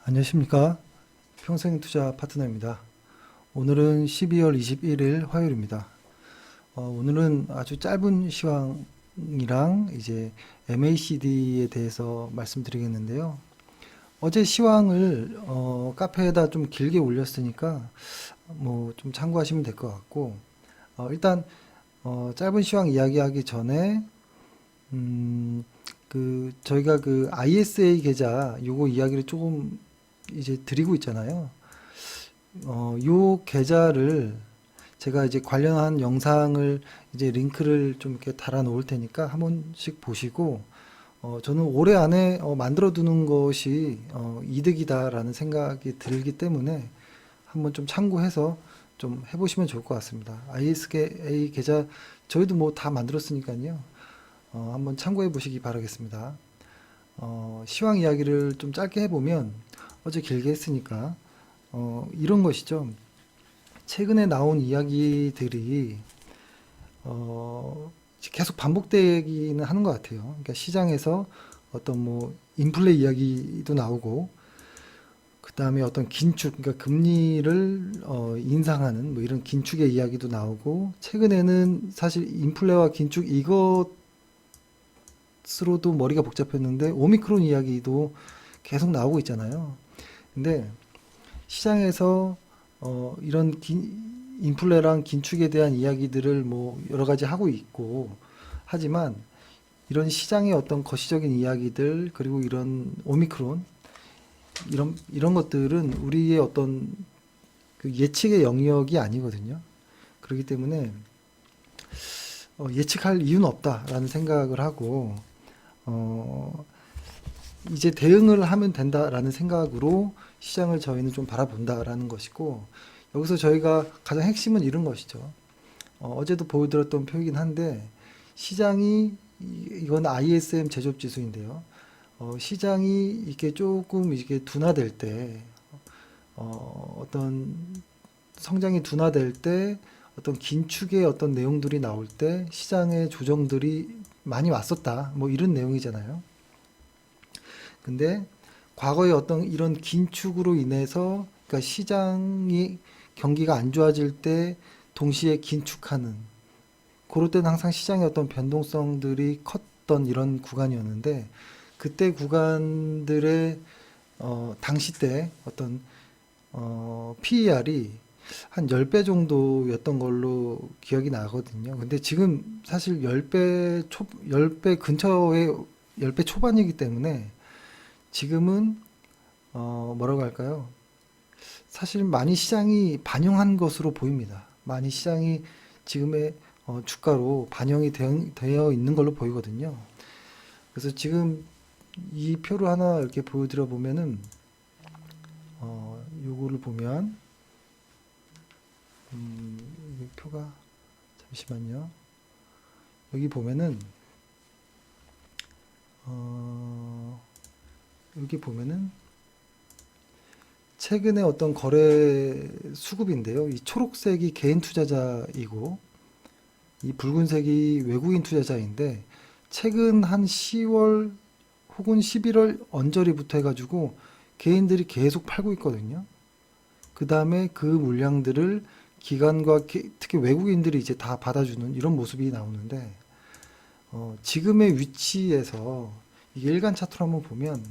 안녕하십니까. 평생투자 파트너입니다. 오늘은 12월 21일 화요일입니다. 오늘은 아주 짧은 시황이랑 이제 MACD에 대해서 말씀드리겠는데요. 어제 시황을 카페에다 좀 길게 올렸으니까 뭐 좀 참고하시면 될 것 같고, 일단 짧은 시황 이야기하기 전에 저희가 그 ISA 계좌 요거 이야기를 조금 이제 드리고 있잖아요. 요 계좌를 제가 이제 관련한 영상을 이제 링크를 좀 이렇게 달아 놓을 테니까 한 번씩 보시고, 저는 올해 안에 만들어 두는 것이 이득이다라는 생각이 들기 때문에 한번 좀 참고해서 좀 해보시면 좋을 것 같습니다. ISA 계좌 저희도 뭐 다 만들었으니까요. 한번 참고해 보시기 바라겠습니다. 시황 이야기를 좀 짧게 해보면 어제 길게 했으니까 이런 것이죠. 최근에 나온 이야기들이 계속 반복되기는 하는 것 같아요. 그러니까 시장에서 어떤 뭐 인플레 이야기도 나오고, 그 다음에 어떤 긴축, 그러니까 금리를 인상하는 뭐 이런 긴축의 이야기도 나오고, 최근에는 사실 인플레와 긴축 이것으로도 머리가 복잡했는데 오미크론 이야기도 계속 나오고 있잖아요. 근데 시장에서 이런 인플레랑 긴축에 대한 이야기들을 뭐 여러 가지 하고 있고, 하지만 이런 시장의 어떤 거시적인 이야기들, 그리고 이런 오미크론 이런 것들은 우리의 어떤 그 예측의 영역이 아니거든요. 그렇기 때문에 예측할 이유는 없다라는 생각을 하고, 어, 이제 대응을 하면 된다라는 생각으로 시장을 저희는 좀 바라본다라는 것이고, 여기서 저희가 가장 핵심은 이런 것이죠. 어제도 보여드렸던 표이긴 한데, 시장이 이건 ISM 제조업 지수인데요. 시장이 이게 조금 이게 둔화될 때, 어떤 성장이 둔화될 때, 어떤 긴축의 어떤 내용들이 나올 때 시장의 조정들이 많이 왔었다. 뭐 이런 내용이잖아요. 근데 과거에 어떤 이런 긴축으로 인해서, 그러니까 시장이 경기가 안 좋아질 때 동시에 긴축하는, 그럴 때는 항상 시장의 어떤 변동성들이 컸던 이런 구간이었는데, 그때 구간들의 당시 때 어떤 PER이 한 10배 정도였던 걸로 기억이 나거든요. 근데 지금 사실 10배 근처에 10배 초반이기 때문에 지금은 뭐라고 할까요? 사실 많이 시장이 반영한 것으로 보입니다. 많이 시장이 지금의 주가로 반영이 되어 있는 걸로 보이거든요. 그래서 지금 이 표를 하나 이렇게 보여드려 보면은 요거를 보면 이 표가, 잠시만요. 여기 보면은 어, 여기 보면은 최근에 어떤 거래 수급인데요. 이 초록색이 개인 투자자이고 이 붉은색이 외국인 투자자인데, 최근 한 10월 혹은 11월 언저리부터 해가지고 개인들이 계속 팔고 있거든요. 그 다음에 그 물량들을 기관과 특히 외국인들이 이제 다 받아주는 이런 모습이 나오는데, 지금의 위치에서 이게 일간 차트로 한번 보면,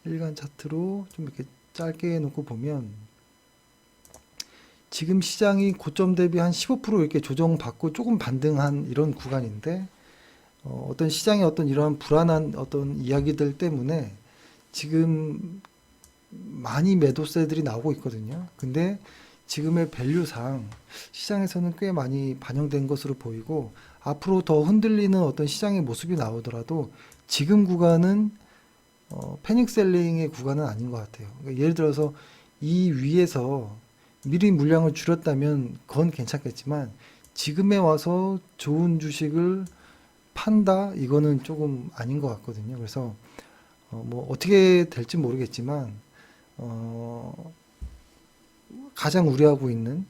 일간 차트로 좀 이렇게 짧게 해놓고 보면, 지금 시장이 고점 대비 한 15% 이렇게 조정받고 조금 반등한 이런 구간인데, 어떤 시장의 어떤 이러한 불안한 어떤 이야기들 때문에 지금 많이 매도세들이 나오고 있거든요. 근데 지금의 밸류상 시장에서는 꽤 많이 반영된 것으로 보이고, 앞으로 더 흔들리는 어떤 시장의 모습이 나오더라도 지금 구간은 패닉 셀링의 구간은 아닌 것 같아요. 그러니까 예를 들어서 이 위에서 미리 물량을 줄였다면 그건 괜찮겠지만, 지금에 와서 좋은 주식을 판다? 이거는 조금 아닌 것 같거든요. 그래서 뭐 어떻게 될지 모르겠지만, 어, 가장 우려하고 있는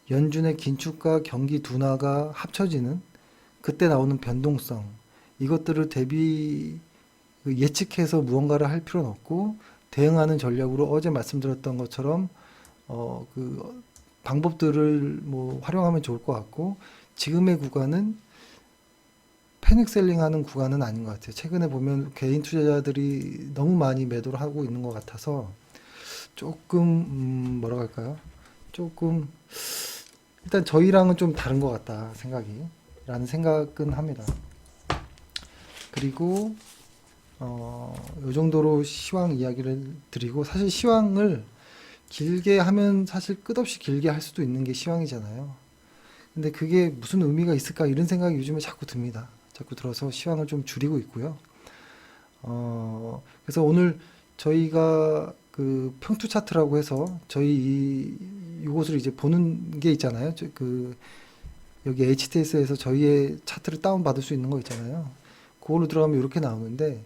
연준의 긴축과 경기 둔화가 합쳐지는 그때 나오는 변동성, 이것들을 예측해서 무언가를 할 필요는 없고, 대응하는 전략으로 어제 말씀드렸던 것처럼 그 방법들을 뭐 활용하면 좋을 것 같고, 지금의 구간은 패닉셀링 하는 구간은 아닌 것 같아요. 최근에 보면 개인 투자자들이 너무 많이 매도를 하고 있는 것 같아서 조금 뭐라고 할까요? 조금 일단 저희랑은 좀 다른 것 같다 생각이 라는 생각은 합니다. 그리고 요 정도로 시황 이야기를 드리고, 사실 시황을 길게 하면 사실 끝없이 길게 할 수도 있는 게 시황이잖아요. 근데 그게 무슨 의미가 있을까 이런 생각이 요즘에 자꾸 듭니다. 자꾸 들어서 시황을 좀 줄이고 있고요. 그래서 오늘 저희가 그 평투 차트라고 해서 저희 이곳을 이제 보는 게 있잖아요. 그 여기 HTS에서 저희의 차트를 다운 받을 수 있는 거 있잖아요. 그걸로 들어가면 이렇게 나오는데,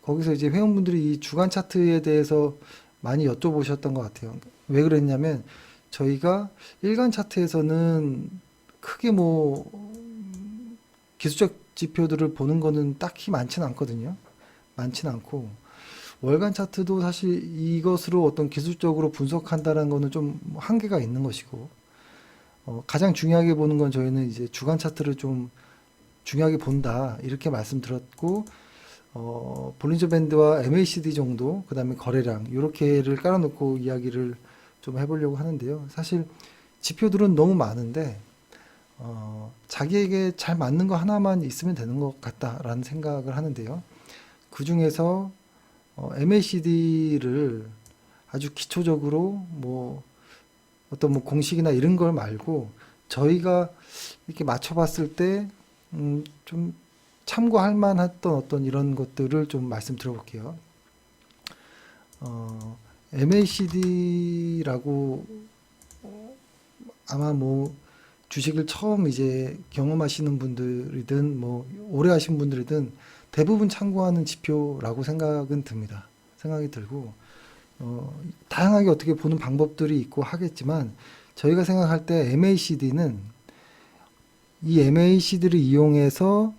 거기서 이제 회원분들이 이 주간 차트에 대해서 많이 여쭤보셨던 것 같아요. 왜 그랬냐면 저희가 일간 차트에서는 크게 뭐 기술적 지표들을 보는 거는 딱히 많지는 않거든요. 많지는 않고, 월간 차트도 사실 이것으로 어떤 기술적으로 분석한다는 거는 좀 한계가 있는 것이고, 가장 중요하게 보는 건 저희는 이제 주간 차트를 좀 중요하게 본다 이렇게 말씀드렸고, 볼린저 밴드와 MACD 정도, 그 다음에 거래량 이렇게를 깔아놓고 이야기를 좀 해보려고 하는데요. 사실 지표들은 너무 많은데 자기에게 잘 맞는 거 하나만 있으면 되는 것 같다라는 생각을 하는데요. 그 중에서 MACD를 아주 기초적으로 뭐 어떤 뭐 공식이나 이런 걸 말고 저희가 이렇게 맞춰봤을 때 좀 참고할 만했던 어떤 이런 것들을 좀 말씀드려볼게요. MACD라고 아마 뭐 주식을 처음 이제 경험하시는 분들이든 뭐 오래 하신 분들이든 대부분 참고하는 지표라고 생각은 듭니다. 생각이 들고, 다양하게 어떻게 보는 방법들이 있고 하겠지만 저희가 생각할 때 MACD는 이 MACD를 이용해서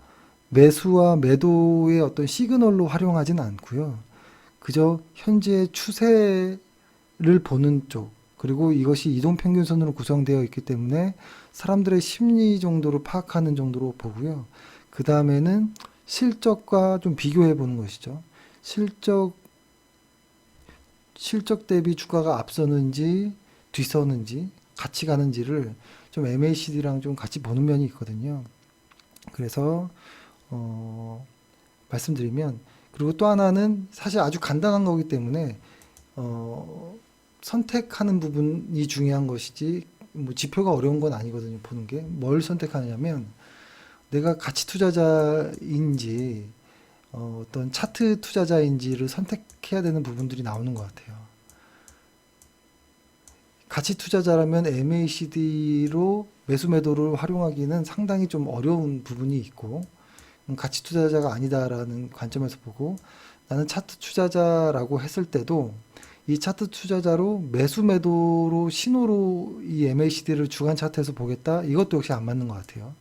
매수와 매도의 어떤 시그널로 활용하진 않고요. 그저 현재 추세를 보는 쪽, 그리고 이것이 이동평균선으로 구성되어 있기 때문에 사람들의 심리 정도로 파악하는 정도로 보고요. 그 다음에는 실적과 좀 비교해 보는 것이죠. 실적 대비 주가가 앞서는지 뒤서는지 같이 가는지를 좀 MACD랑 좀 같이 보는 면이 있거든요. 그래서 말씀드리면, 그리고 또 하나는 사실 아주 간단한 거기 때문에 선택하는 부분이 중요한 것이지 뭐 지표가 어려운 건 아니거든요. 보는 게 뭘 선택하냐면 내가 가치 투자자인지 어떤 차트 투자자인지를 선택해야 되는 부분들이 나오는 것 같아요. 가치 투자자라면 MACD로 매수 매도를 활용하기는 상당히 좀 어려운 부분이 있고, 가치 투자자가 아니다라는 관점에서 보고, 나는 차트 투자자라고 했을 때도 이 차트 투자자로 매수 매도로 신호로 이 MACD를 주간 차트에서 보겠다, 이것도 역시 안 맞는 것 같아요.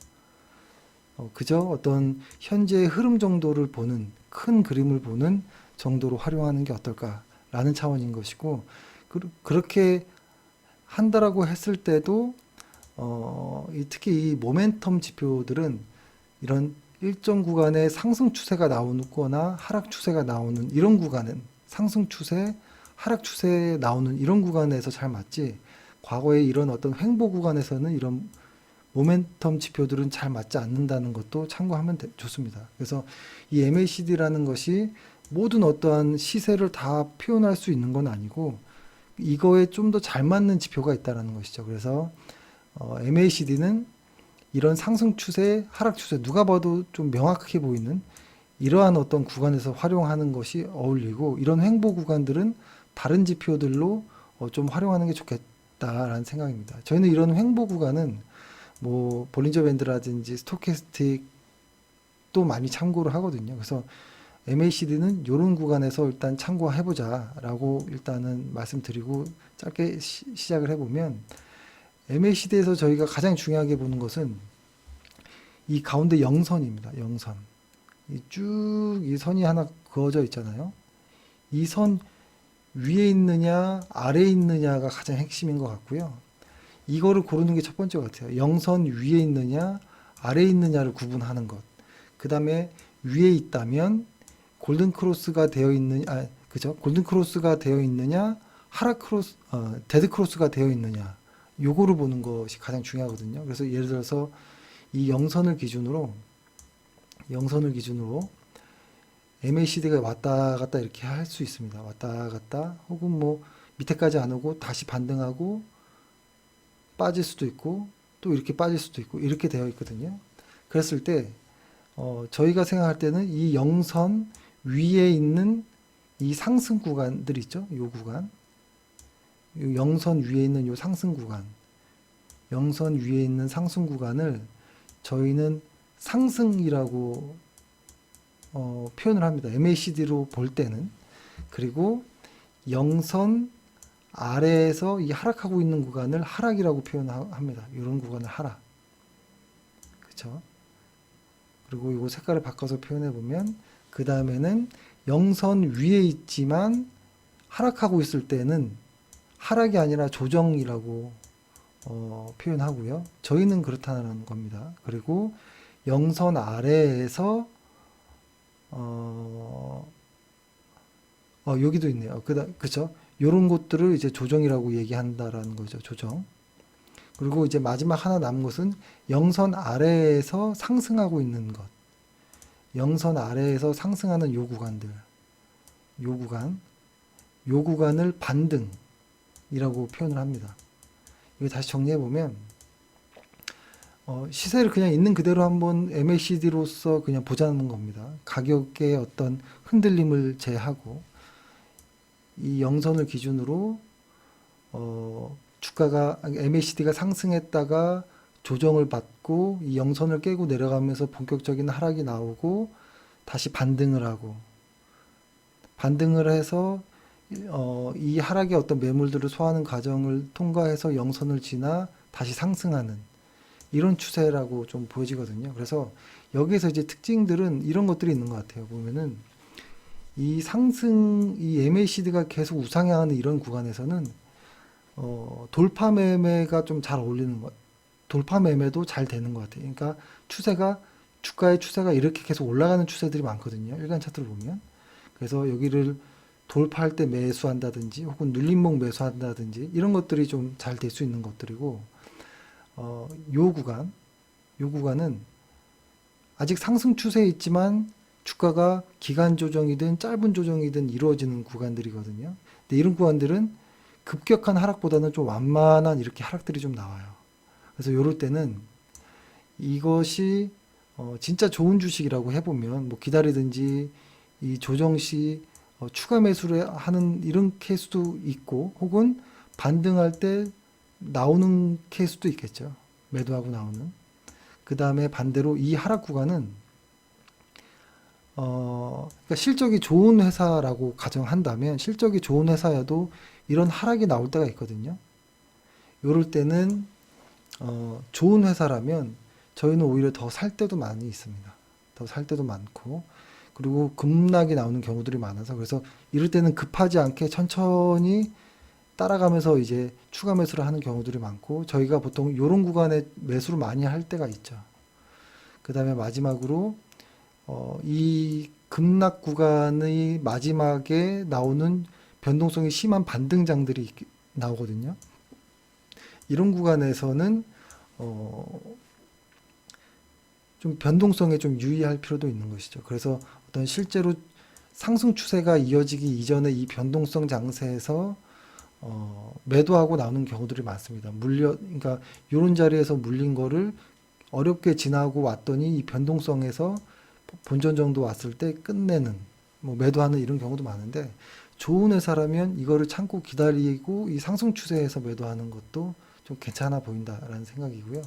그저 어떤 현재의 흐름 정도를 보는, 큰 그림을 보는 정도로 활용하는 게 어떨까라는 차원인 것이고, 그렇게 한다라고 했을 때도 특히 이 모멘텀 지표들은 이런 일정 구간에 상승 추세가 나오거나 하락 추세가 나오는 이런 구간은, 상승 추세, 하락 추세 나오는 이런 구간에서 잘 맞지, 과거에 이런 어떤 횡보 구간에서는 이런 모멘텀 지표들은 잘 맞지 않는다는 것도 참고하면 좋습니다. 그래서 이 MACD라는 것이 모든 어떠한 시세를 다 표현할 수 있는 건 아니고 이거에 좀 더 잘 맞는 지표가 있다는 것이죠. 그래서 MACD는 이런 상승 추세, 하락 추세, 누가 봐도 좀 명확하게 보이는 이러한 어떤 구간에서 활용하는 것이 어울리고, 이런 횡보 구간들은 다른 지표들로 좀 활용하는 게 좋겠다라는 생각입니다. 저희는 이런 횡보 구간은 뭐 볼린저 밴드라든지 스토캐스틱도 많이 참고를 하거든요. 그래서 MACD는 이런 구간에서 일단 참고해보자라고 일단은 말씀드리고 짧게 시작을 해보면, MACD에서 저희가 가장 중요하게 보는 것은 이 가운데 영선입니다. 영선. 쭉 이 선이 하나 그어져 있잖아요. 이 선 위에 있느냐 아래에 있느냐가 가장 핵심인 것 같고요. 이거를 고르는 게 첫 번째 같아요. 영선 위에 있느냐 아래에 있느냐를 구분하는 것. 그 다음에 위에 있다면 골든 크로스가 되어 있느냐, 그죠? 골든 크로스가 되어 있느냐, 하락 크로스, 데드 크로스가 되어 있느냐. 요거를 보는 것이 가장 중요하거든요. 그래서 예를 들어서 이 영선을 기준으로 MACD가 왔다 갔다 이렇게 할 수 있습니다. 왔다 갔다 혹은 뭐 밑에까지 안 오고 다시 반등하고 빠질 수도 있고 또 이렇게 빠질 수도 있고 이렇게 되어 있거든요. 그랬을 때 저희가 생각할 때는 이 영선 위에 있는 이 상승 구간들 있죠. 요 구간, 요 영선 위에 있는 요 상승 구간, 영선 위에 있는 상승 구간을 저희는 상승이라고 표현을 합니다. MACD로 볼 때는. 그리고 영선 아래에서 이 하락하고 있는 구간을 하락이라고 표현합니다. 이런 구간을 하락. 그렇죠? 그리고 이거 색깔을 바꿔서 표현해 보면 그 다음에는 영선 위에 있지만 하락하고 있을 때는 하락이 아니라 조정이라고 표현하고요. 저희는 그렇다는 겁니다. 그리고 영선 아래에서 여기도 있네요. 그쵸? 요런 것들을 이제 조정이라고 얘기한다라는 거죠. 조정. 그리고 이제 마지막 하나 남은 것은 영선 아래에서 상승하고 있는 것. 영선 아래에서 상승하는 요 구간들. 요 구간을 반등이라고 표현을 합니다. 이거 다시 정리해 보면 시세를 그냥 있는 그대로 한번 MACD로서 그냥 보자는 겁니다. 가격의 어떤 흔들림을 제하고 이 영선을 기준으로 주가가 MACD가 상승했다가 조정을 받고 이 영선을 깨고 내려가면서 본격적인 하락이 나오고 다시 반등을 하고 반등을 해서 이 하락의 어떤 매물들을 소화하는 과정을 통과해서 영선을 지나 다시 상승하는 이런 추세라고 좀 보여지거든요. 그래서 여기에서 이제 특징들은 이런 것들이 있는 것 같아요. 보면은 이 MACD가 계속 우상향하는 이런 구간에서는 돌파 매매가 좀 잘 어울리는 것, 돌파 매매도 잘 되는 것 같아요. 그러니까 주가의 추세가 이렇게 계속 올라가는 추세들이 많거든요. 일간 차트를 보면. 그래서 여기를 돌파할 때 매수한다든지 혹은 눌림목 매수한다든지 이런 것들이 좀 잘 될 수 있는 것들이고 요 구간은 아직 상승 추세에 있지만 주가가 기간 조정이든 짧은 조정이든 이루어지는 구간들이거든요. 근데 이런 구간들은 급격한 하락보다는 좀 완만한 이렇게 하락들이 좀 나와요. 그래서 요럴 때는 이것이 진짜 좋은 주식이라고 해보면 뭐 기다리든지 이 조정 시 추가 매수를 하는 이런 케이스도 있고 혹은 반등할 때 나오는 케이스도 있겠죠. 매도하고 나오는. 그 다음에 반대로 이 하락 구간은 그러니까 실적이 좋은 회사라고 가정한다면 실적이 좋은 회사여도 이런 하락이 나올 때가 있거든요. 이럴 때는 좋은 회사라면 저희는 오히려 더 살 때도 많이 있습니다. 더 살 때도 많고 그리고 급락이 나오는 경우들이 많아서 그래서 이럴 때는 급하지 않게 천천히 따라가면서 이제 추가 매수를 하는 경우들이 많고 저희가 보통 이런 구간에 매수를 많이 할 때가 있죠. 그 다음에 마지막으로 이 급락 구간의 마지막에 나오는 변동성이 심한 반등장들이 나오거든요. 이런 구간에서는 좀 변동성에 좀 유의할 필요도 있는 것이죠. 그래서 어떤 실제로 상승 추세가 이어지기 이전에 이 변동성 장세에서 매도하고 나오는 경우들이 많습니다. 그러니까 이런 자리에서 물린 거를 어렵게 지나고 왔더니 이 변동성에서 본전 정도 왔을 때 끝내는 뭐 매도하는 이런 경우도 많은데 좋은 회사라면 이거를 참고 기다리고 이 상승 추세에서 매도하는 것도 좀 괜찮아 보인다라는 생각이고요.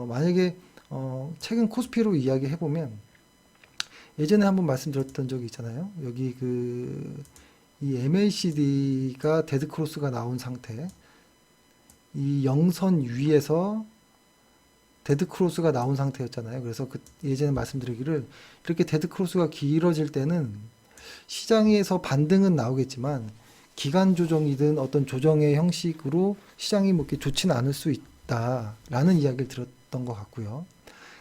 만약에 최근 코스피로 이야기해 보면 예전에 한번 말씀드렸던 적이 있잖아요. 여기 이 MACD가 데드 크로스가 나온 상태, 이 영선 위에서 데드 크로스가 나온 상태였잖아요. 그래서 예전에 말씀드리기를 이렇게 데드 크로스가 길어질 때는 시장에서 반등은 나오겠지만 기간 조정이든 어떤 조정의 형식으로 시장이 뭐 이렇게 좋지는 않을 수 있다라는 이야기를 들었던 것 같고요.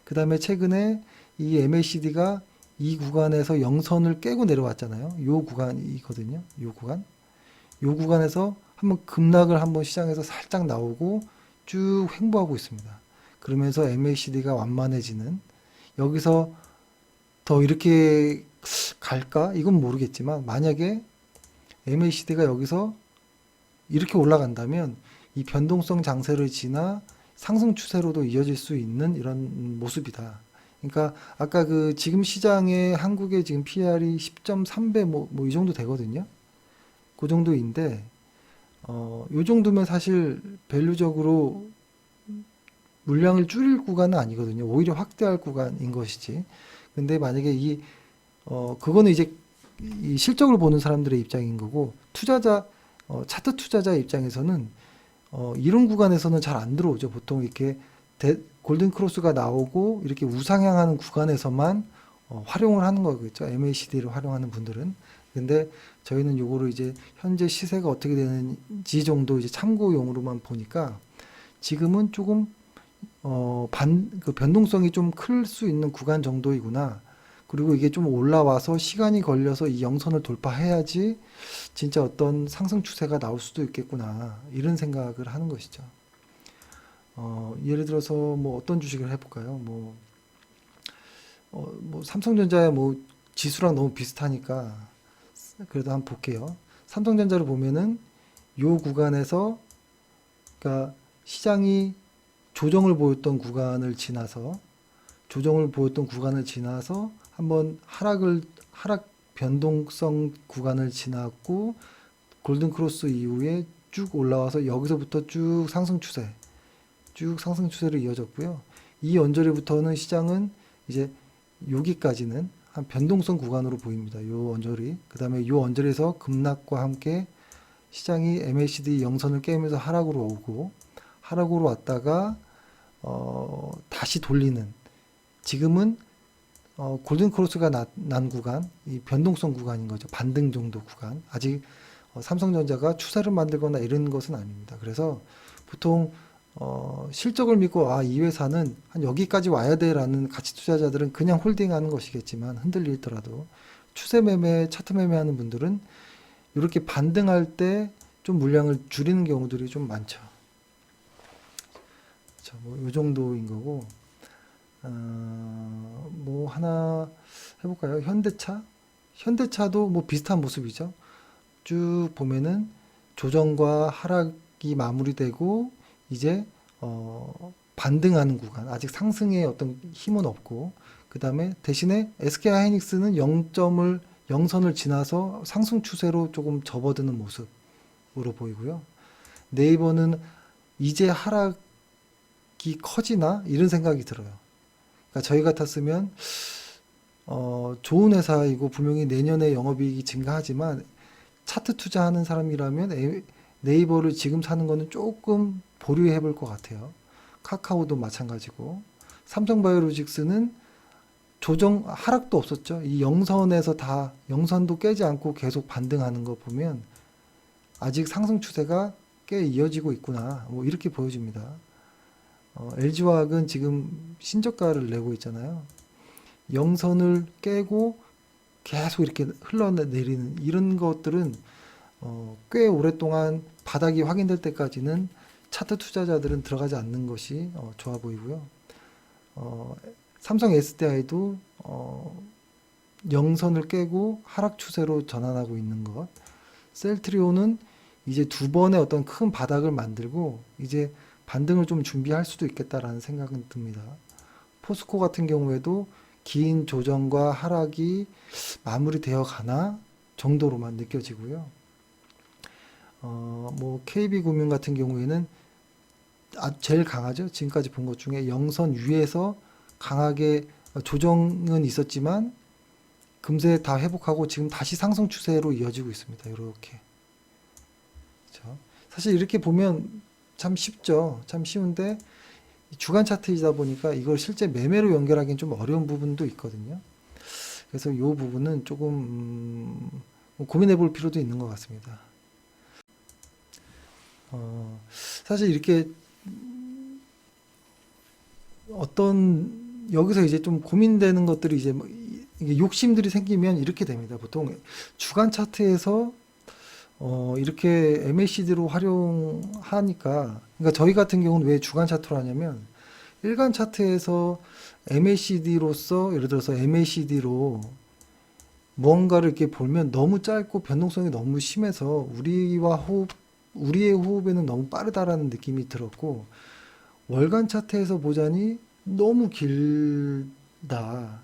그 다음에 최근에 이 MACD가 이 구간에서 영선을 깨고 내려왔잖아요. 요 구간이거든요. 요 구간. 요 구간에서 한번 급락을 한번 시장에서 살짝 나오고 쭉 횡보하고 있습니다. 그러면서 MACD가 완만해지는, 여기서 더 이렇게 갈까? 이건 모르겠지만 만약에 MACD가 여기서 이렇게 올라간다면 이 변동성 장세를 지나 상승 추세로도 이어질 수 있는 이런 모습이다. 그러니까 아까 그 지금 시장의 한국의 지금 PR이 10.3배 뭐 이 정도 되거든요. 그 정도인데 요 정도면 사실 밸류적으로 물량을 줄일 구간은 아니거든요. 오히려 확대할 구간인 것이지. 근데 만약에 그거는 이제 이 실적을 보는 사람들의 입장인 거고, 차트 투자자 입장에서는 이런 구간에서는 잘 안 들어오죠. 보통 이렇게 골든 크로스가 나오고 이렇게 우상향하는 구간에서만 활용을 하는 거겠죠. MACD를 활용하는 분들은. 근데 저희는 요거를 이제 현재 시세가 어떻게 되는지 정도 이제 참고용으로만 보니까 지금은 조금 그 변동성이 좀 클 수 있는 구간 정도이구나. 그리고 이게 좀 올라와서 시간이 걸려서 이 영선을 돌파해야지 진짜 어떤 상승 추세가 나올 수도 있겠구나. 이런 생각을 하는 것이죠. 예를 들어서 뭐 어떤 주식을 해볼까요? 뭐 삼성전자야 뭐 지수랑 너무 비슷하니까 그래도 한번 볼게요. 삼성전자를 보면은 요 구간에서, 그러니까 시장이 조정을 보였던 구간을 지나서 한번 하락 변동성 구간을 지났고 골든 크로스 이후에 쭉 올라와서 여기서부터 쭉 상승 추세로 이어졌고요. 이 언저리부터는 시장은 이제 여기까지는 한 변동성 구간으로 보입니다. 요 언저리. 그다음에 요 언저리에서 급락과 함께 시장이 MACD 영선을 깨면서 하락으로 왔다가 다시 돌리는, 지금은 골든 크로스가 난 구간, 이 변동성 구간인 거죠. 반등 정도 구간. 아직 삼성전자가 추세를 만들거나 이런 것은 아닙니다. 그래서 보통 실적을 믿고 이 회사는 한 여기까지 와야 돼라는 가치 투자자들은 그냥 홀딩하는 것이겠지만, 흔들리더라도 추세 매매, 차트 매매하는 분들은 이렇게 반등할 때 좀 물량을 줄이는 경우들이 좀 많죠. 그렇죠. 뭐이 정도인 거고, 뭐 하나 해볼까요? 현대차도 뭐 비슷한 모습이죠. 쭉 보면은 조정과 하락이 마무리되고 이제 반등하는 구간, 아직 상승의 어떤 힘은 없고, 그 다음에 대신에 SK하이닉스는 영선을 지나서 상승 추세로 조금 접어드는 모습으로 보이고요. 네이버는 이제 하락이 커지나 이런 생각이 들어요. 그러니까 저희 같았으면 좋은 회사이고 분명히 내년에 영업이익이 증가하지만 차트 투자하는 사람이라면 네이버를 지금 사는 거는 조금 보류해 볼 것 같아요. 카카오도 마찬가지고, 삼성바이오로직스는 하락도 없었죠. 이 영선도 깨지 않고 계속 반등하는 거 보면 아직 상승 추세가 꽤 이어지고 있구나. 뭐 이렇게 보여집니다. LG화학은 지금 신저가를 내고 있잖아요. 영선을 깨고 계속 이렇게 흘러내리는 이런 것들은 꽤 오랫동안 바닥이 확인될 때까지는 차트 투자자들은 들어가지 않는 것이 좋아 보이고요. 삼성 SDI도 영선을 깨고 하락 추세로 전환하고 있는 것. 셀트리온은 이제 두 번의 어떤 큰 바닥을 만들고 이제 반등을 좀 준비할 수도 있겠다라는 생각은 듭니다. 포스코 같은 경우에도 긴 조정과 하락이 마무리되어 가나 정도로만 느껴지고요. 뭐 KB금융 같은 경우에는 제일 강하죠. 지금까지 본 것 중에 영선 위에서 강하게 조정은 있었지만 금세 다 회복하고 지금 다시 상승 추세로 이어지고 있습니다. 이렇게. 그렇죠? 사실 이렇게 보면 참 쉽죠. 참 쉬운데 주간 차트이다 보니까 이걸 실제 매매로 연결하기는 좀 어려운 부분도 있거든요. 그래서 이 부분은 조금 고민해 볼 필요도 있는 것 같습니다. 사실 이렇게 어떤 여기서 이제 좀 고민되는 것들이 이제 뭐 이게 욕심들이 생기면 이렇게 됩니다. 보통 주간 차트에서 이렇게 MACD로 활용하니까, 그러니까 저희 같은 경우는 왜 주간 차트로 하냐면 일간 차트에서 MACD로서, 예를 들어서 MACD로 무언가를 이렇게 보면 너무 짧고 변동성이 너무 심해서 우리의 호흡에는 너무 빠르다라는 느낌이 들었고, 월간 차트에서 보자니 너무 길다.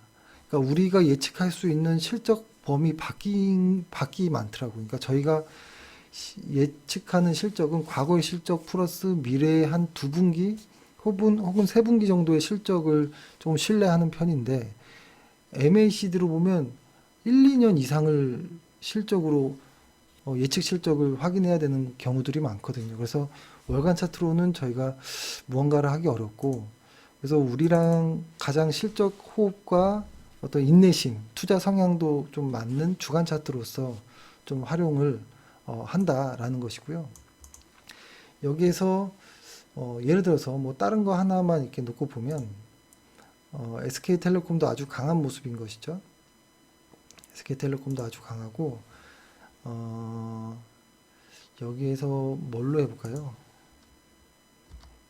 그러니까 우리가 예측할 수 있는 실적 범위 바뀌기 많더라고요. 그러니까 저희가 예측하는 실적은 과거의 실적 플러스 미래의 한 두 분기 혹은 세 분기 정도의 실적을 좀 신뢰하는 편인데, MACD로 보면 1, 2년 이상을 실적으로 예측 실적을 확인해야 되는 경우들이 많거든요. 그래서 월간 차트로는 저희가 무언가를 하기 어렵고, 그래서 우리랑 가장 실적 호흡과 어떤 인내심, 투자 성향도 좀 맞는 주간 차트로서 좀 활용을 한다라는 것이고요. 여기에서 예를 들어서 뭐 다른 거 하나만 이렇게 놓고 보면 SK텔레콤도 아주 강한 모습인 것이죠. SK텔레콤도 아주 강하고, 여기에서 뭘로 해볼까요?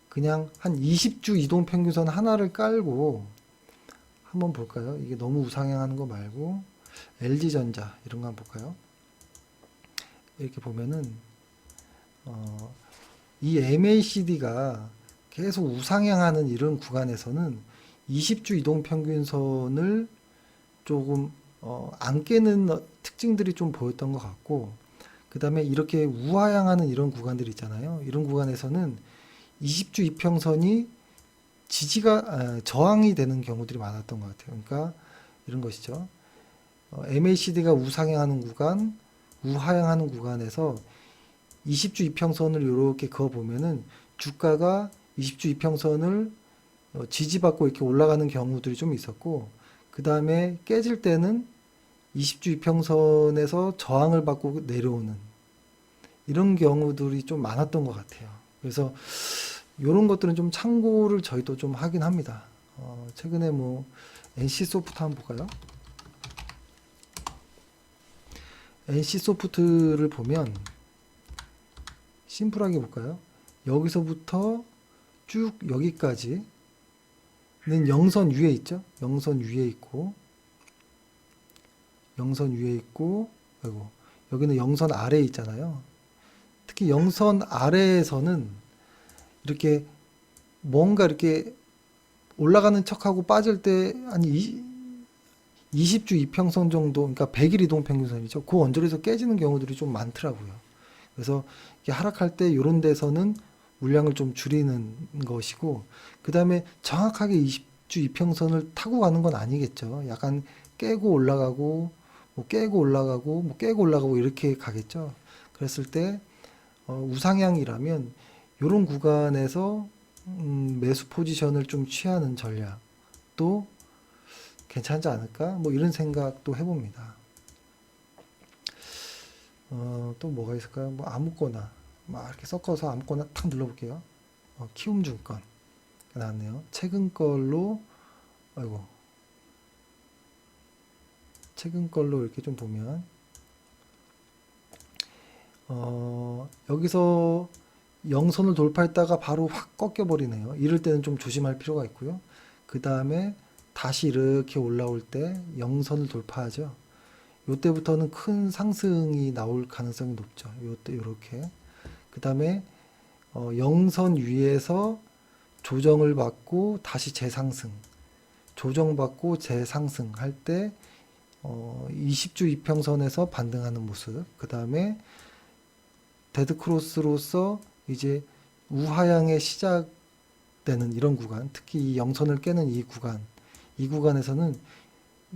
그냥 한 20주 이동 평균선 하나를 깔고 한번 볼까요? 이게 너무 우상향하는 거 말고 LG전자 이런 거 한번 볼까요? 이렇게 보면은 이 MACD가 계속 우상향하는 이런 구간에서는 20주 이동 평균선을 조금 안 깨는 특징들이 좀 보였던 것 같고, 그 다음에 이렇게 우하향하는 이런 구간들 있잖아요. 이런 구간에서는 20주 이평선이 저항이 되는 경우들이 많았던 것 같아요. 그러니까 이런 것이죠. MACD가 우상향하는 구간, 우하향하는 구간에서 20주 이평선을 이렇게 그어보면은 주가가 20주 이평선을 지지받고 이렇게 올라가는 경우들이 좀 있었고, 그 다음에 깨질 때는 20주 이평선에서 저항을 받고 내려오는 이런 경우들이 좀 많았던 것 같아요. 그래서 이런 것들은 좀 참고를 저희도 좀 하긴 합니다. 최근에 뭐 NC소프트 한번 볼까요? NC소프트를 보면 심플하게 볼까요? 여기서부터 쭉 여기까지는 영선 위에 있죠? 영선 위에 있고, 아이고, 여기는 영선 아래에 있잖아요. 특히 영선 아래에서는 이렇게 뭔가 이렇게 올라가는 척하고 빠질 때 한 20주 이평선 정도, 그러니까 100일 이동 평균선이죠. 그 언저리에서 깨지는 경우들이 좀 많더라고요. 그래서 이게 하락할 때 이런 데서는 물량을 좀 줄이는 것이고, 그 다음에 정확하게 20주 이평선을 타고 가는 건 아니겠죠. 약간 깨고 올라가고, 뭐 깨고 올라가고, 뭐 깨고 올라가고 이렇게 가겠죠. 그랬을 때 우상향이라면 이런 구간에서 매수 포지션을 좀 취하는 전략도 괜찮지 않을까? 뭐 이런 생각도 해봅니다. 또 뭐가 있을까요? 뭐 아무거나 막 이렇게 섞어서 아무거나 탁 눌러볼게요. 키움증권 나왔네요. 최근 걸로, 아이고, 최근 걸로 이렇게 좀 보면 여기서 영선을 돌파했다가 바로 확 꺾여 버리네요. 이럴 때는 좀 조심할 필요가 있고요. 그 다음에 다시 이렇게 올라올 때 영선을 돌파하죠. 요때부터는 큰 상승이 나올 가능성이 높죠. 요때 요렇게. 그 다음에 영선 위에서 조정을 받고 다시 재상승, 조정받고 재상승 할 때 20주 이평선에서 반등하는 모습. 그 다음에 데드크로스로서 이제 우하향의 시작되는 이런 구간, 특히 이 영선을 깨는 이 구간에서는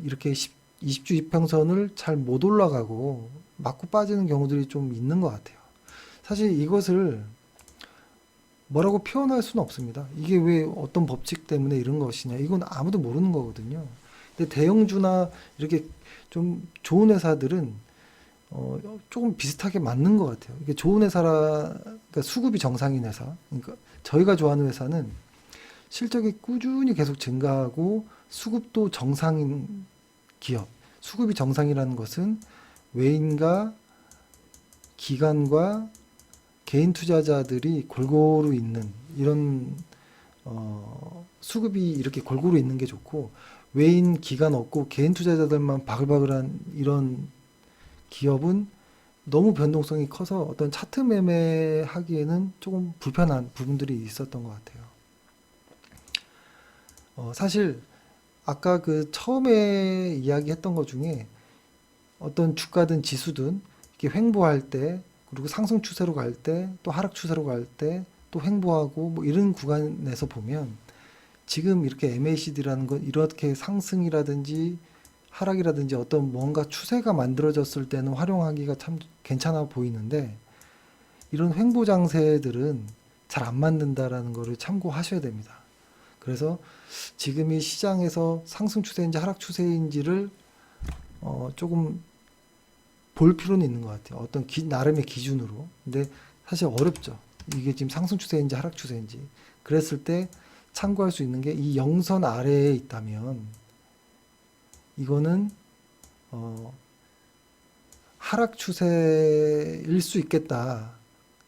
이렇게 20주 이평선을 잘 못 올라가고 맞고 빠지는 경우들이 좀 있는 것 같아요. 사실 이것을 뭐라고 표현할 수는 없습니다. 이게 왜 어떤 법칙 때문에 이런 것이냐. 이건 아무도 모르는 거거든요. 근데 대형주나 이렇게 좀 좋은 회사들은 조금 비슷하게 맞는 것 같아요. 이게 좋은 회사라, 그러니까 수급이 정상인 회사. 그러니까 저희가 좋아하는 회사는 실적이 꾸준히 계속 증가하고 수급도 정상인 기업. 수급이 정상이라는 것은 외인과 기관과 개인 투자자들이 골고루 있는 이런 수급이 이렇게 골고루 있는 게 좋고, 외인 기관 없고 개인 투자자들만 바글바글한 이런 기업은 너무 변동성이 커서 어떤 차트 매매하기에는 조금 불편한 부분들이 있었던 것 같아요. 사실 아까 그 처음에 이야기했던 것 중에 어떤 주가든 지수든 이렇게 횡보할 때, 그리고 상승 추세로 갈 때, 또 하락 추세로 갈 때, 또 횡보하고 뭐 이런 구간에서 보면 지금 이렇게 MACD라는 건 이렇게 상승이라든지 하락이라든지 어떤 뭔가 추세가 만들어졌을 때는 활용하기가 참 괜찮아 보이는데, 이런 횡보 장세들은 잘 안 맞는다라는 것을 참고하셔야 됩니다. 그래서 지금 이 시장에서 상승 추세인지 하락 추세인지를 조금 볼 필요는 있는 것 같아요. 어떤 나름의 기준으로. 근데 사실 어렵죠. 이게 지금 상승 추세인지 하락 추세인지. 그랬을 때 참고할 수 있는 게 이 영선 아래에 있다면 이거는 하락 추세일 수 있겠다.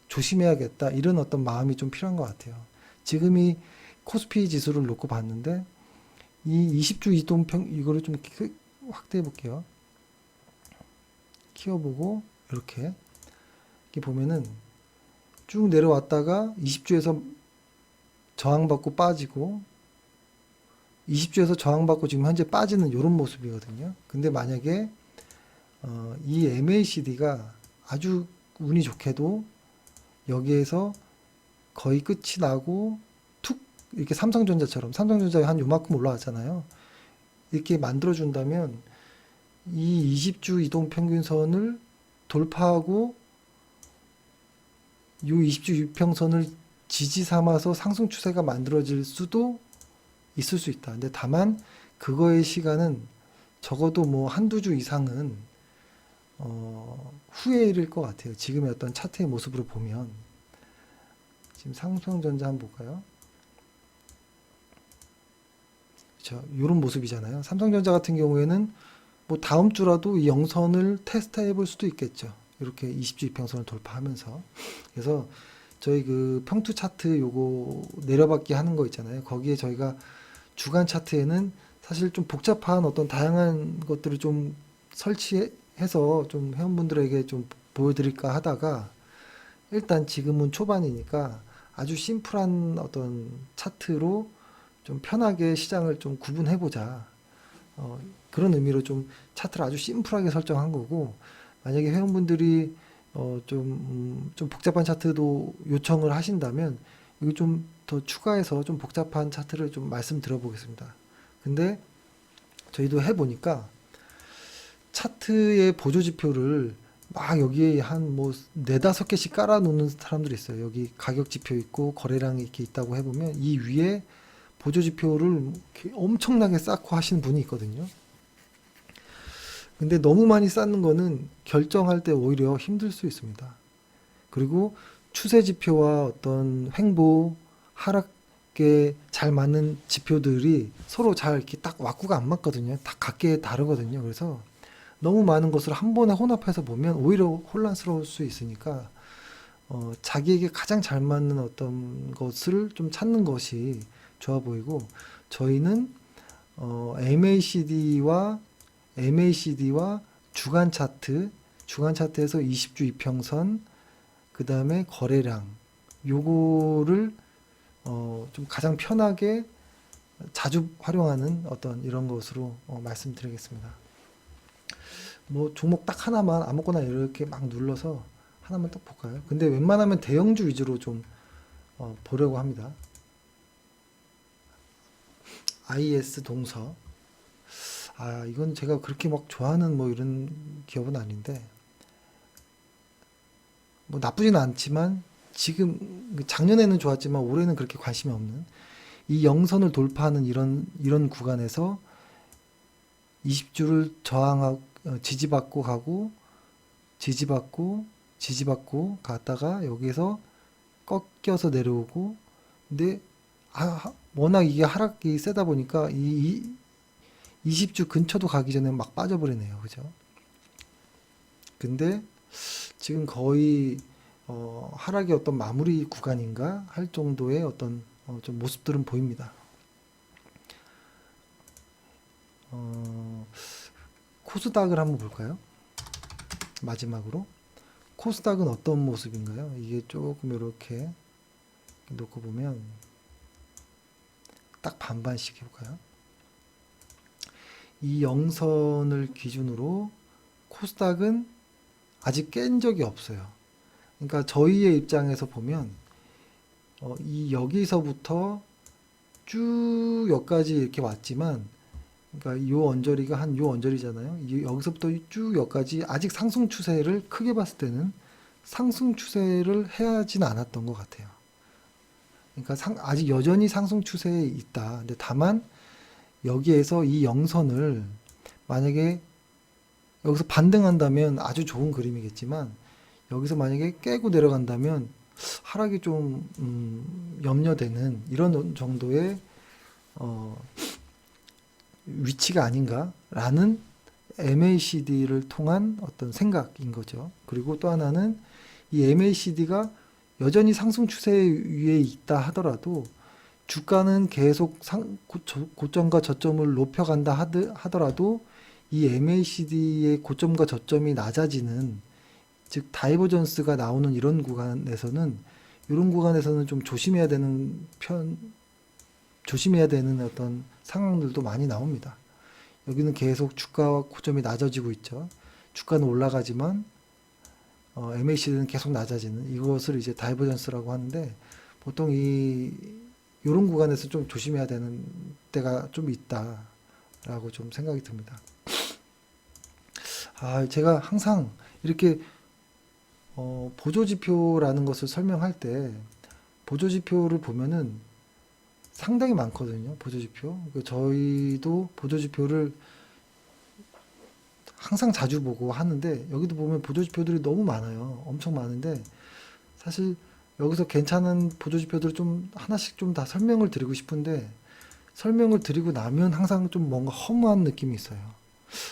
조심해야겠다. 이런 어떤 마음이 좀 필요한 것 같아요. 지금 이 코스피 지수를 놓고 봤는데 이 20주 이동평 이거를 좀 확대해 볼게요. 키워보고 이렇게 보면은 쭉 내려왔다가 20주에서 저항받고 빠지고 20주에서 저항받고 지금 현재 빠지는 이런 모습이거든요. 근데 만약에 이 MACD가 아주 운이 좋게도 여기에서 거의 끝이 나고 툭 이렇게 삼성전자 한 요만큼 올라왔잖아요. 이렇게 만들어준다면 이 20주 이동평균선을 돌파하고 이 20주 유평선을 지지 삼아서 상승 추세가 만들어질 수도 있을 수 있다. 근데 다만 그거의 시간은 적어도 뭐 한두 주 이상은 후회일 것 같아요. 지금의 어떤 차트의 모습으로 보면. 지금 삼성전자 한번 볼까요? 그렇죠. 이런 모습이잖아요. 삼성전자 같은 경우에는 뭐 다음 주라도 이 영선을 테스트 해볼 수도 있겠죠. 이렇게 20주 이평선을 돌파하면서. 그래서 저희 그 평투 차트 요거 내려받기 하는 거 있잖아요. 거기에 저희가 주간 차트에는 사실 좀 복잡한 어떤 다양한 것들을 좀 설치해서 좀 회원분들에게 좀 보여드릴까 하다가 일단 지금은 초반이니까 아주 심플한 어떤 차트로 좀 편하게 시장을 좀 구분해보자. 그런 의미로 좀 차트를 아주 심플하게 설정한 거고, 만약에 회원분들이 좀 복잡한 차트도 요청을 하신다면 이거 좀 더 추가해서 좀 복잡한 차트를 좀 말씀드려 보겠습니다. 근데 저희도 해보니까 차트의 보조지표를 막 여기에 한 뭐 네다섯 개씩 깔아 놓는 사람들이 있어요. 여기 가격 지표 있고 거래량이 이렇게 있다고 해보면 이 위에 보조지표를 엄청나게 쌓고 하시는 분이 있거든요. 근데 너무 많이 쌓는 거는 결정할 때 오히려 힘들 수 있습니다. 그리고 추세 지표와 어떤 횡보, 하락에 잘 맞는 지표들이 서로 잘 이렇게 딱 왁구가 안 맞거든요. 다 각기 다르거든요. 그래서 너무 많은 것을 한 번에 혼합해서 보면 오히려 혼란스러울 수 있으니까 자기에게 가장 잘 맞는 어떤 것을 좀 찾는 것이 좋아 보이고, 저희는 MACD와 주간 차트에서 20주 이평선, 그 다음에 거래량, 요거를 좀 가장 편하게 자주 활용하는 어떤 이런 것으로 말씀드리겠습니다. 뭐 종목 딱 하나만 아무거나 이렇게 막 눌러서 하나만 딱 볼까요? 근데 웬만하면 대형주 위주로 좀 보려고 합니다. IS 동서. 이건 제가 그렇게 막 좋아하는 뭐 이런 기업은 아닌데, 뭐 나쁘진 않지만 지금 작년에는 좋았지만 올해는 그렇게 관심이 없는 이 영선을 돌파하는 이런 구간에서 20주를 지지받고 가고 지지받고 갔다가 여기서 꺾여서 내려오고, 근데 워낙 이게 하락이 세다 보니까 이 20주 근처도 가기 전에 막 빠져버리네요. 그죠? 근데 지금 거의 하락의 어떤 마무리 구간인가 할 정도의 어떤 좀 모습들은 보입니다. 코스닥을 한번 볼까요? 마지막으로 코스닥은 어떤 모습인가요? 이게 조금 이렇게 놓고 보면 딱 반반씩 해볼까요? 이 영선을 기준으로 코스닥은 아직 깬 적이 없어요. 그러니까 저희의 입장에서 보면 이 여기서부터 쭉 여기까지 이렇게 왔지만, 그러니까 요 언저리가 한 요 언저리잖아요. 여기서부터 쭉 여기까지 아직 상승 추세를 크게 봤을 때는 상승 추세를 해야진 않았던 것 같아요. 그러니까 아직 여전히 상승 추세에 있다. 근데 다만 여기에서 이 영선을 만약에 여기서 반등한다면 아주 좋은 그림이겠지만, 여기서 만약에 깨고 내려간다면 하락이 좀 염려되는 이런 정도의 위치가 아닌가라는 MACD를 통한 어떤 생각인 거죠. 그리고 또 하나는 이 MACD가 여전히 상승 추세 위에 있다 하더라도 주가는 계속 고점과 저점을 높여간다 하더라도 이 MACD의 고점과 저점이 낮아지는, 즉 다이버전스가 나오는 이런 구간에서는 좀 조심해야 되는 어떤 상황들도 많이 나옵니다. 여기는 계속 주가와 고점이 낮아지고 있죠. 주가는 올라가지만 MACD는 계속 낮아지는, 이것을 이제 다이버전스라고 하는데, 보통 이런 구간에서 좀 조심해야 되는 때가 좀 있다라고 좀 생각이 듭니다. 제가 항상 이렇게 보조지표라는 것을 설명할 때 보조지표를 보면은 상당히 많거든요. 보조지표. 저희도 보조지표를 항상 자주 보고 하는데, 여기도 보면 보조지표들이 너무 많아요. 엄청 많은데, 사실 여기서 괜찮은 보조지표들을 좀 하나씩 좀 다 설명을 드리고 싶은데, 설명을 드리고 나면 항상 좀 뭔가 허무한 느낌이 있어요.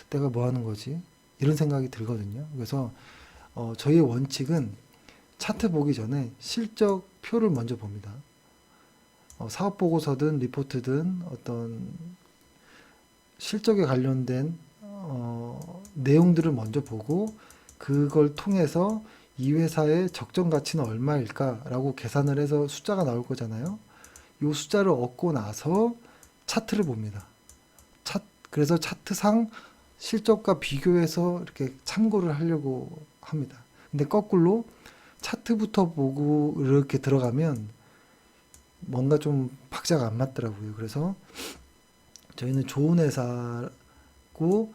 내가 뭐 하는 거지? 이런 생각이 들거든요. 그래서 저희의 원칙은 차트 보기 전에 실적표를 먼저 봅니다. 사업 보고서든 리포트든 어떤 실적에 관련된 내용들을 먼저 보고, 그걸 통해서 이 회사의 적정 가치는 얼마일까라고 계산을 해서 숫자가 나올 거잖아요. 이 숫자를 얻고 나서 차트를 봅니다. 그래서 차트상 실적과 비교해서 이렇게 참고를 하려고 합니다. 근데 거꾸로 차트부터 보고 이렇게 들어가면 뭔가 좀 박자가 안 맞더라고요. 그래서 저희는 좋은 회사고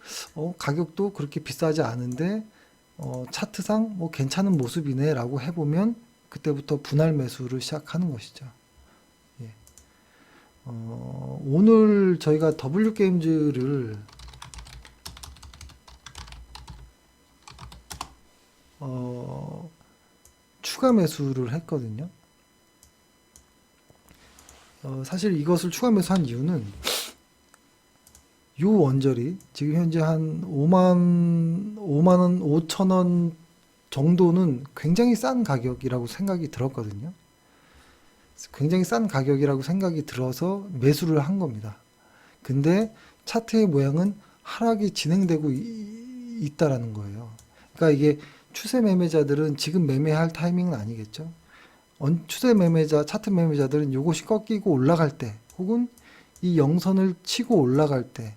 가격도 그렇게 비싸지 않은데 차트상 뭐 괜찮은 모습이네 라고 해보면 그때부터 분할 매수를 시작하는 것이죠. 예. 오늘 저희가 W게임즈를 추가 매수를 했거든요. 사실 이것을 추가 매수한 이유는 요 원저리 지금 현재 한 5만 원, 5천 원 정도는 굉장히 싼 가격이라고 생각이 들었거든요. 굉장히 싼 가격이라고 생각이 들어서 매수를 한 겁니다. 근데 차트의 모양은 하락이 진행되고 있다라는 거예요. 그러니까 이게 추세 매매자들은 지금 매매할 타이밍은 아니겠죠. 추세 매매자, 차트 매매자들은 요것이 꺾이고 올라갈 때, 혹은 이 영선을 치고 올라갈 때,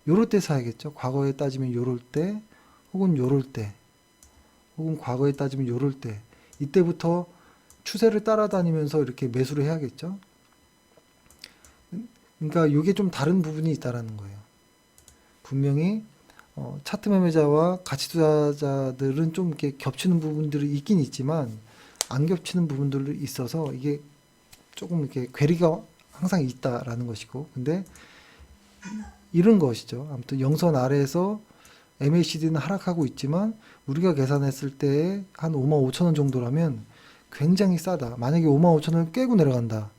요럴 때 사야겠죠. 과거에 따지면 요럴 때, 혹은 요럴 때, 혹은 과거에 따지면 요럴 때, 이때부터 추세를 따라다니면서 이렇게 매수를 해야겠죠. 그러니까 요게 좀 다른 부분이 있다라는 거예요. 분명히 차트 매매자와 가치 투자자들은 좀 이렇게 겹치는 부분들이 있긴 있지만 안 겹치는 부분들이 있어서 이게 조금 이렇게 괴리가 항상 있다라는 것이고, 근데 이런 것이죠. 아무튼 영선 아래에서 MACD는 하락하고 있지만 우리가 계산했을 때 한 55,000원 정도라면 굉장히 싸다. 만약에 55,000원을 깨고 내려간다.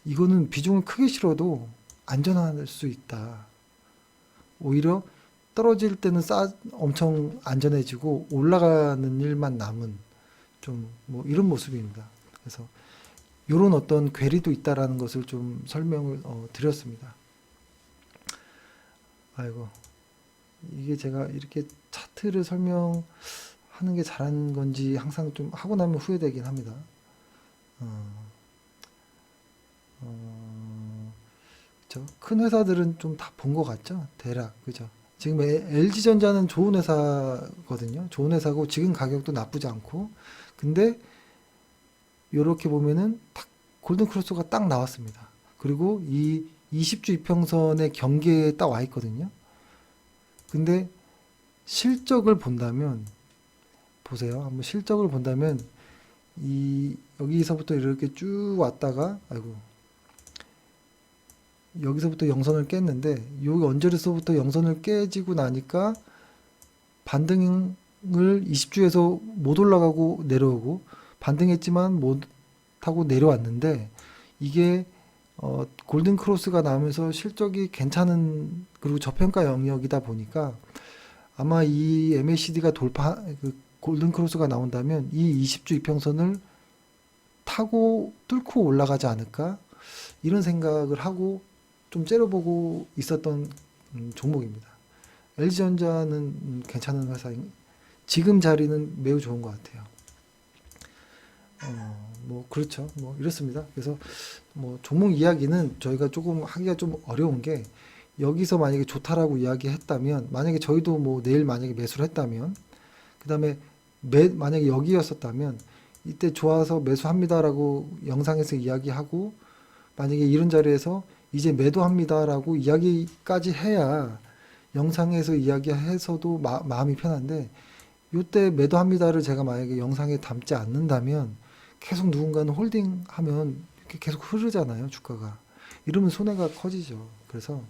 이거는 비중을 크게 실어도 안전할 수 있다. 오히려 떨어질 때는 엄청 안전해지고 올라가는 일만 남은 좀 뭐 이런 모습입니다. 그래서 이런 어떤 괴리도 있다라는 것을 좀 설명을 드렸습니다. 아이고, 이게 제가 이렇게 차트를 설명하는 게 잘한 건지 항상 좀 하고 나면 후회되긴 합니다. 그쵸? 큰 회사들은 좀 다 본 것 같죠? 대략, 그죠? 지금 LG전자는 좋은 회사거든요. 좋은 회사고 지금 가격도 나쁘지 않고. 근데 이렇게 보면은 딱 골든 크로스가 딱 나왔습니다. 그리고 이 20주 이평선의 경계에 딱 와 있거든요. 근데 실적을 본다면 보세요. 한번 실적을 본다면 여기서부터 이렇게 쭉 왔다가 아이고 여기서부터 영선을 깼는데 여기 언저리서부터 영선을 깨지고 나니까 반등을 20주에서 못 올라가고 내려오고 반등했지만 못 하고 내려왔는데 이게 골든 크로스가 나오면서 실적이 괜찮은 그리고 저평가 영역이다 보니까 아마 이 MACD가 골든 크로스가 나온다면 이 20주 이평선을 타고 뚫고 올라가지 않을까 이런 생각을 하고 좀 째려보고 있었던 종목입니다. LG전자는 괜찮은 회사인 지금 자리는 매우 좋은 것 같아요. 뭐 그렇죠. 뭐 이렇습니다. 그래서 뭐 종목 이야기는 저희가 조금 하기가 좀 어려운 게 여기서 만약에 좋다라고 이야기했다면 만약에 저희도 뭐 내일 만약에 매수를 했다면 그 다음에 만약에 여기였었다면 이때 좋아서 매수합니다라고 영상에서 이야기하고 만약에 이런 자리에서 이제 매도합니다라고 이야기까지 해야 영상에서 이야기해서도 마음이 편한데 이때 매도합니다를 제가 만약에 영상에 담지 않는다면 계속 누군가는 홀딩하면 이렇게 계속 흐르잖아요, 주가가. 이러면 손해가 커지죠. 그래서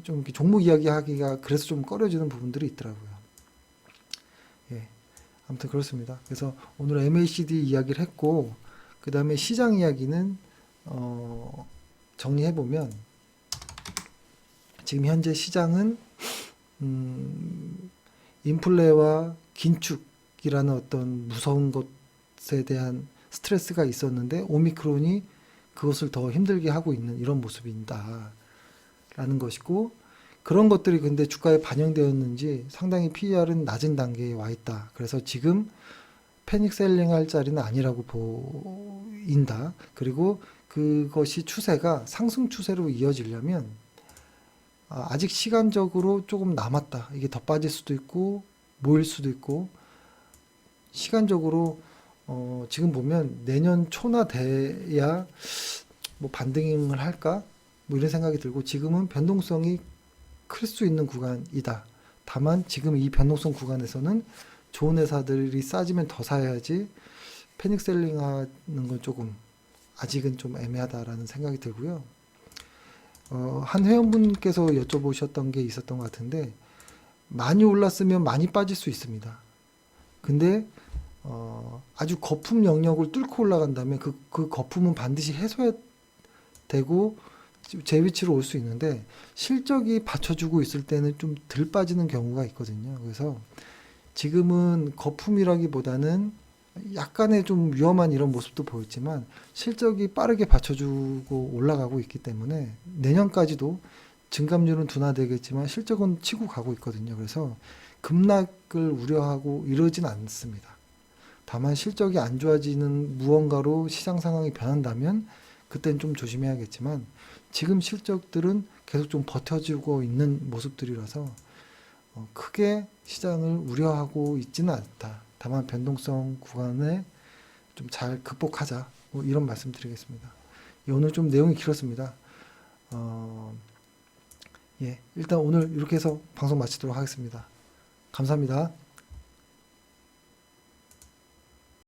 좀 이렇게 종목 이야기하기가 그래서 좀 꺼려지는 부분들이 있더라고요. 예, 아무튼 그렇습니다. 그래서 오늘 MACD 이야기를 했고 그 다음에 시장 이야기는 정리해보면 지금 현재 시장은 인플레와 긴축이라는 어떤 무서운 것에 대한 스트레스가 있었는데 오미크론이 그것을 더 힘들게 하고 있는 이런 모습이다 라는 것이고 그런 것들이 근데 주가에 반영되었는지 상당히 PER은 낮은 단계에 와 있다. 그래서 지금 패닉 셀링 할 자리는 아니라고 보인다. 그리고 그것이 추세가 상승 추세로 이어지려면 아직 시간적으로 조금 남았다. 이게 더 빠질 수도 있고 모일 수도 있고 시간적으로 지금 보면 내년 초나 돼야 뭐 반등을 할까? 뭐 이런 생각이 들고 지금은 변동성이 클 수 있는 구간이다. 다만 지금 이 변동성 구간에서는 좋은 회사들이 싸지면 더 사야지 패닉 셀링 하는 건 조금 아직은 좀 애매하다라는 생각이 들고요. 한 회원분께서 여쭤보셨던 게 있었던 것 같은데 많이 올랐으면 많이 빠질 수 있습니다. 근데 아주 거품 영역을 뚫고 올라간다면 그 거품은 반드시 해소해야 되고 제 위치로 올 수 있는데 실적이 받쳐주고 있을 때는 좀 덜 빠지는 경우가 있거든요. 그래서 지금은 거품이라기보다는 약간의 좀 위험한 이런 모습도 보였지만 실적이 빠르게 받쳐주고 올라가고 있기 때문에 내년까지도 증감률은 둔화되겠지만 실적은 치고 가고 있거든요. 그래서 급락을 우려하고 이러진 않습니다. 다만 실적이 안 좋아지는 무언가로 시장 상황이 변한다면 그땐 좀 조심해야겠지만 지금 실적들은 계속 좀 버텨주고 있는 모습들이라서 크게 시장을 우려하고 있지는 않다. 다만 변동성 구간에 좀 잘 극복하자. 뭐 이런 말씀 드리겠습니다. 오늘 좀 내용이 길었습니다. 예, 일단 오늘 이렇게 해서 방송 마치도록 하겠습니다. 감사합니다.